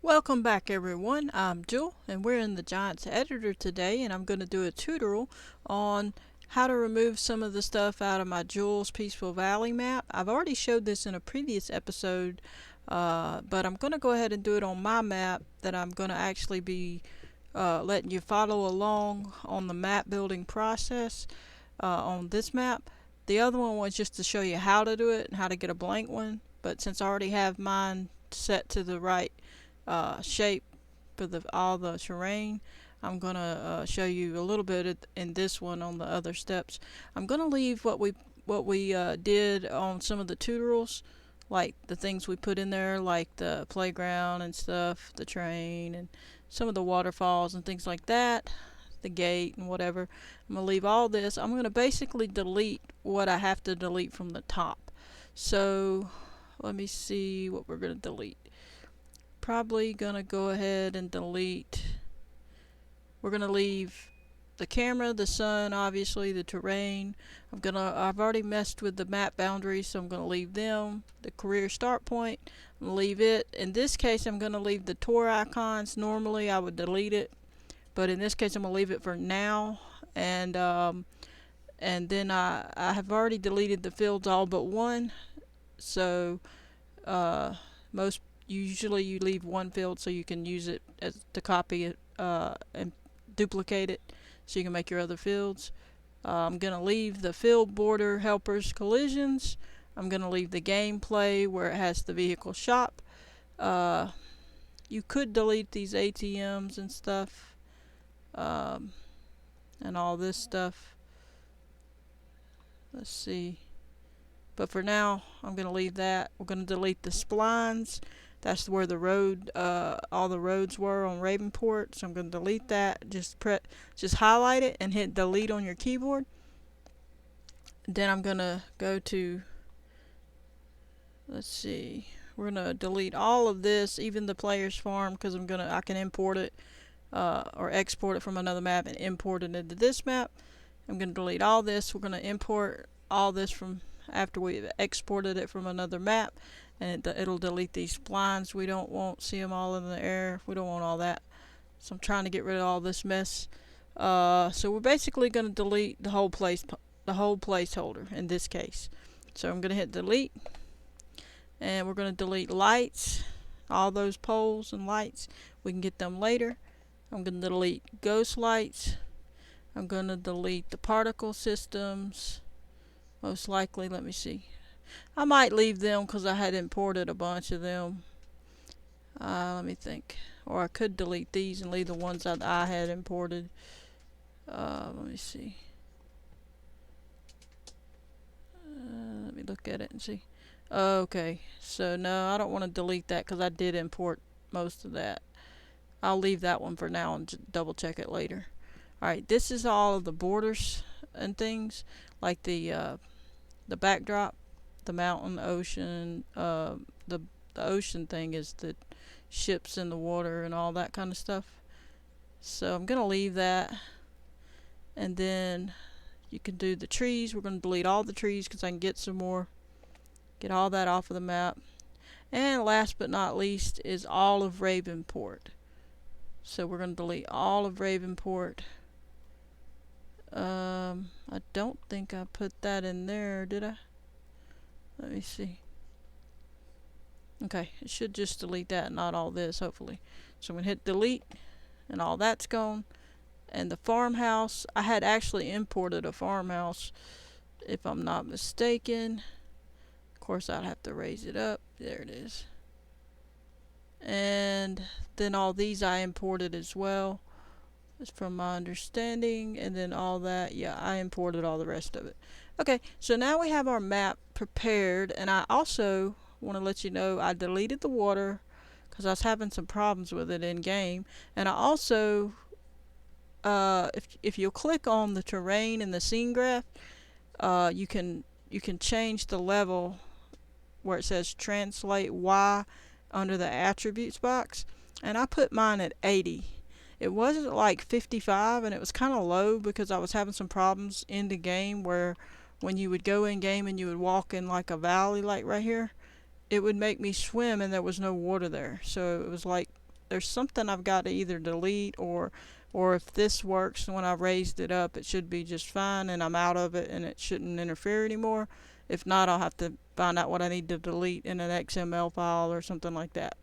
Welcome back everyone, I'm Jewel and we're in the Giants editor today, and I'm going to do a tutorial on how to remove some of the stuff out of my Jules Peaceful Valley map. I've already showed this in a previous episode, but I'm going to go ahead and do it on my map that I'm going to actually be letting you follow along on the map building process on this map. The other one was just to show you how to do it and how to get a blank one, but since I already have mine set to the right shape for all the terrain, I'm gonna show you a little bit in this one on the other steps. I'm gonna leave what we did on some of the tutorials, like the things we put in there, like the playground and stuff, the train, and some of the waterfalls and things like that, the gate and whatever. I'm gonna leave all this. I'm gonna basically delete what I have to delete from the top. So let me see what we're gonna delete. Probably gonna go ahead and delete. We're gonna leave the camera, the sun, obviously, the terrain. I've already messed with the map boundaries, so I'm gonna leave them. The career start point, I'm gonna leave it. In this case, I'm gonna leave the tour icons. Normally I would delete it, but in this case I'm gonna leave it for now. And then I have already deleted the fields all but one. So most usually you leave one field so you can use it as to copy it and duplicate it so you can make your other fields. I'm going to leave the field border helpers collisions. I'm going to leave the gameplay where it has the vehicle shop. You could delete these ATMs and stuff, and all this stuff. Let's see. But for now, I'm going to leave that. We're going to delete the splines. That's where the road, all the roads were on Ravenport. So I'm going to delete that. Just highlight it and hit delete on your keyboard. Then I'm going to go to, let's see, we're going to delete all of this, even the player's farm, because I can import it or export it from another map and import it into this map. I'm going to delete all this. We're going to import all this from after we've exported it from another map, and it'll delete these splines. We don't want see them all in the air. We don't want all that. So I'm trying to get rid of all this mess. So we're basically going to delete the whole placeholder in this case. So I'm going to hit delete, and we're going to delete lights, all those poles and lights. We can get them later. I'm going to delete ghost lights. I'm going to delete the particle systems. Most likely, let me see. I might leave them because I had imported a bunch of them. Let me think. Or I could delete these and leave the ones that I had imported. Let me see. Let me look at it and see. Okay, so no, I don't want to delete that because I did import most of that. I'll leave that one for now and double check it later. Alright, this is all of the borders and things, like the backdrop, the mountain, the ocean. The ocean thing is the ships in the water and all that kind of stuff. So I'm gonna leave that, and then you can do the trees. We're gonna delete all the trees because I can get some more. Get all that off of the map. And last but not least is all of Ravenport. So we're gonna delete all of Ravenport. I don't think I put that in there, did I? Let me see. Okay, it should just delete that, not all this, hopefully. So I'm going to hit delete, and all that's gone. And the farmhouse, I had actually imported a farmhouse, if I'm not mistaken. Of course, I'd have to raise it up. There it is. And then all these I imported as well, from my understanding, and then all that, yeah, I imported all the rest of it. Okay, so now we have our map prepared, and I also want to let you know I deleted the water because I was having some problems with it in game. And I also, if you'll click on the terrain in the scene graph, you can change the level where it says translate Y under the attributes box, and I put mine at 80. It wasn't like 55, and it was kind of low because I was having some problems in the game where when you would go in game and you would walk in like a valley, like right here, it would make me swim and there was no water there. So it was like there's something I've got to either delete, or if this works when I raised it up, it should be just fine and I'm out of it and it shouldn't interfere anymore. If not, I'll have to find out what I need to delete in an XML file or something like that.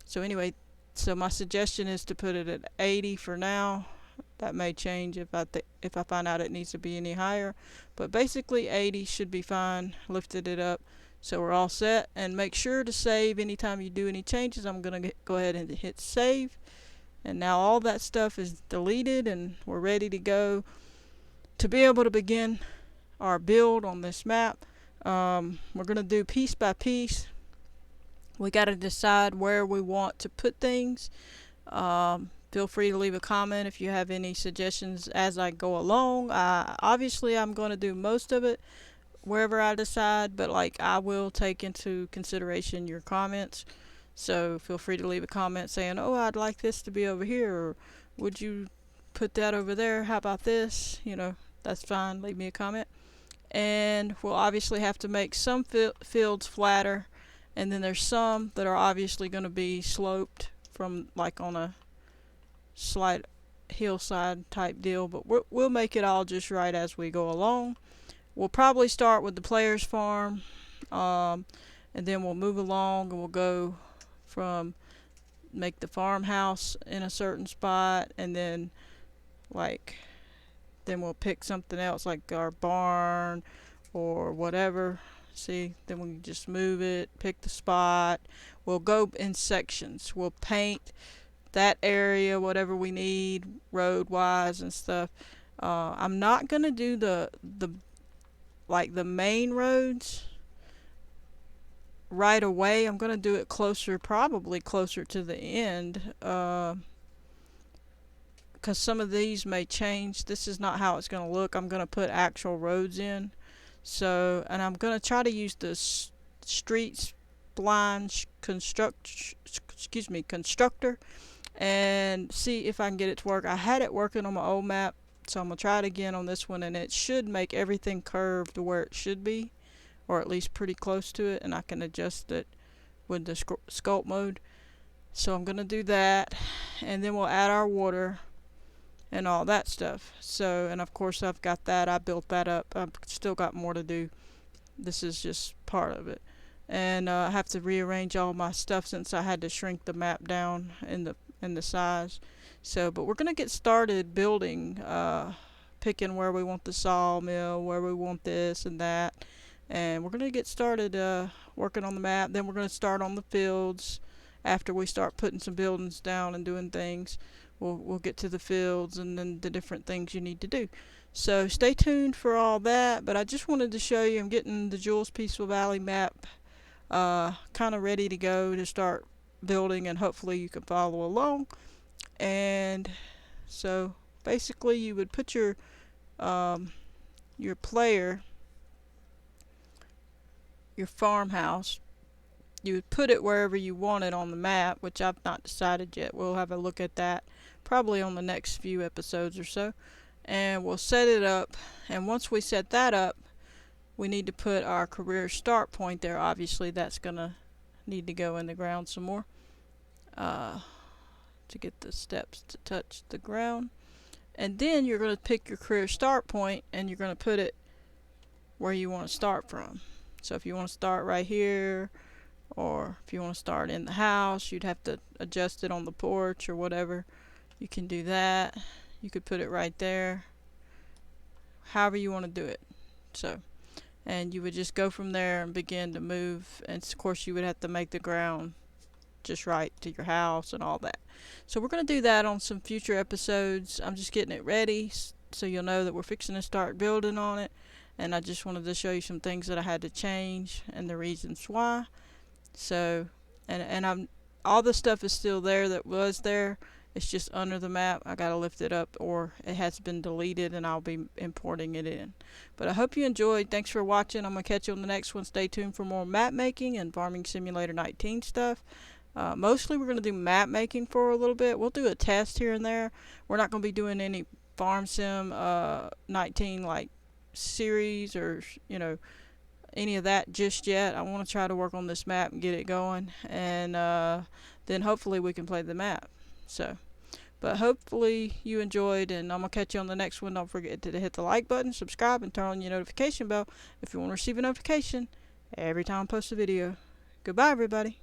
So anyway, so my suggestion is to put it at 80 for now. That may change if I find out it needs to be any higher, but basically 80 should be fine. Lifted it up, so we're all set. And make sure to save anytime you do any changes. I'm gonna go ahead and hit save, and now all that stuff is deleted and we're ready to go to be able to begin our build on this map. We're gonna do piece by piece. We got to decide where we want to put things. Feel free to leave a comment if you have any suggestions as I go along. Obviously, I'm going to do most of it wherever I decide, but like I will take into consideration your comments. So feel free to leave a comment saying, "Oh, I'd like this to be over here," or "Would you put that over there? How about this?" That's fine. Leave me a comment. And we'll obviously have to make some fields flatter, and then there's some that are obviously going to be sloped from like on a slight hillside type deal, but we'll make it all just right as we go along. We'll probably start with the player's farm, and then we'll move along and we'll go from make the farmhouse in a certain spot, and then we'll pick something else like our barn or whatever. See, then we just move it, pick the spot. We'll go in sections. We'll paint that area, whatever we need, road wise and stuff. I'm not gonna do the main roads right away. I'm gonna do it probably closer to the end, because some of these may change. This is not how it's gonna look. I'm gonna put actual roads in. So, and I'm gonna try to use the street spline constructor, and see if I can get it to work. I had it working on my old map, so I'm gonna try it again on this one, and it should make everything curved to where it should be, or at least pretty close to it, and I can adjust it with the sculpt mode. So I'm gonna do that, and then we'll add our water and all that stuff. So, and of course I've got that, I built that up. I've still got more to do. This is just part of it. And I have to rearrange all my stuff since I had to shrink the map down in the size. So, but we're gonna get started building, picking where we want the sawmill, where we want this and that, and we're gonna get started working on the map. Then we're gonna start on the fields. After we start putting some buildings down and doing things, we'll get to the fields and then the different things you need to do. So stay tuned for all that, but I just wanted to show you I'm getting the Jules Peaceful Valley map kind of ready to go to start building, and hopefully you can follow along. And so basically you would put your player, your farmhouse, you would put it wherever you want it on the map, which I've not decided yet. We'll have a look at that probably on the next few episodes or so, and we'll set it up. And once we set that up, we need to put our career start point there. Obviously that's gonna need to go in the ground some more to get the steps to touch the ground. And then you're going to pick your career start point, and you're going to put it where you want to start from. So if you want to start right here, or if you want to start in the house, you'd have to adjust it on the porch or whatever. You can do that. You could put it right there, however you want to do it. So, and you would just go from there and begin to move, and of course you would have to make the ground just right to your house and all that. So we're going to do that on some future episodes. I'm just getting it ready so you'll know that we're fixing to start building on it, and I just wanted to show you some things that I had to change and the reasons why. So, and I'm all the stuff is still there that was there. It's just under the map. I gotta lift it up, or it has been deleted, and I'll be importing it in. But I hope you enjoyed. Thanks for watching. I'm gonna catch you on the next one. Stay tuned for more map making and Farming Simulator 19 stuff. Mostly we're gonna do map making for a little bit. We'll do a test here and there. We're not gonna be doing any Farm Sim 19 like series or any of that just yet. I want to try to work on this map and get it going, and then hopefully we can play the map. So, but hopefully you enjoyed, and I'm going to catch you on the next one. Don't forget to hit the like button, subscribe, and turn on your notification bell if you want to receive a notification every time I post a video. Goodbye, everybody.